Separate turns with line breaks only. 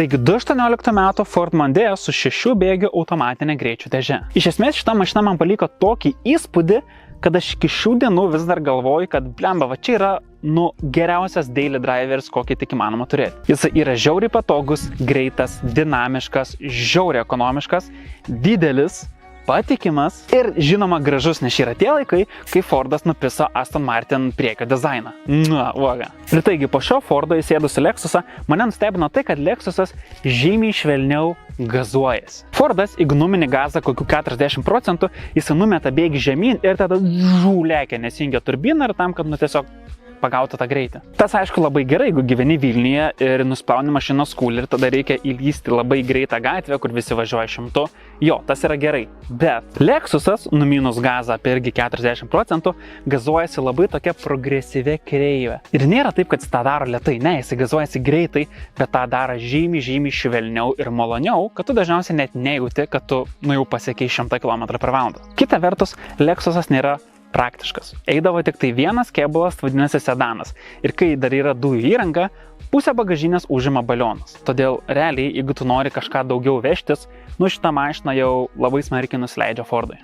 Taigi 2018 metų Ford Mondeo su 6 bėgių automatinė greičių dėže. Iš esmės šita mašina man paliko tokį įspūdį, kad aš iki šių dienų vis dar galvoju, kad blemba, va čia yra geriausias daily driveris, kokį tik įmanoma turėti. Jis yra žiauriai patogus, greitas, dinamiškas, žiauriai ekonomiškas, didelis, patikimas ir žinoma gražus, nes yra tie laikai, kai Fordas nupiso Aston Martin priekio dizainą. Uoga. Ir taigi po šio Fordo įsėdus į Lexusą, mane nustebino tai, kad Lexusas žymiai švelniau gazuojasi. Fordas, jeigu numini gazą kokių 40%, jis numeta bėgį žemyn ir tada lekia, nesijungia turbiną ir tam, kad tiesiog pagauti tą greitį. Tas aišku labai gerai, jeigu gyveni Vilniuje ir nusplauni mašinos kūlį ir tada reikia įlysti labai greitą gatvę, kur visi važiuoja 100. Jo, tas yra gerai. Bet Lexusas, numinus gazą apie irgi 40%, gazuojasi labai tokia progresyvia kreivė. Ir nėra taip, kad jis tą daro lėtai. Ne, jis gazuojasi greitai, bet tą daro žymiai švelniau ir maloniau, kad tu dažniausiai net nejauti, kad tu jau pasiekiai 100 km/h. Kita vertus, Lexusas nėra praktiškas. Eidavo tik tai vienas kėbulas, vadinasi sedanas. Ir kai dar yra dujų įranga, pusę bagažinės užima balionas. Todėl realiai, jeigu tu nori kažką daugiau vežtis, šitą mašiną jau labai smarkiai nusileidžia Fordui.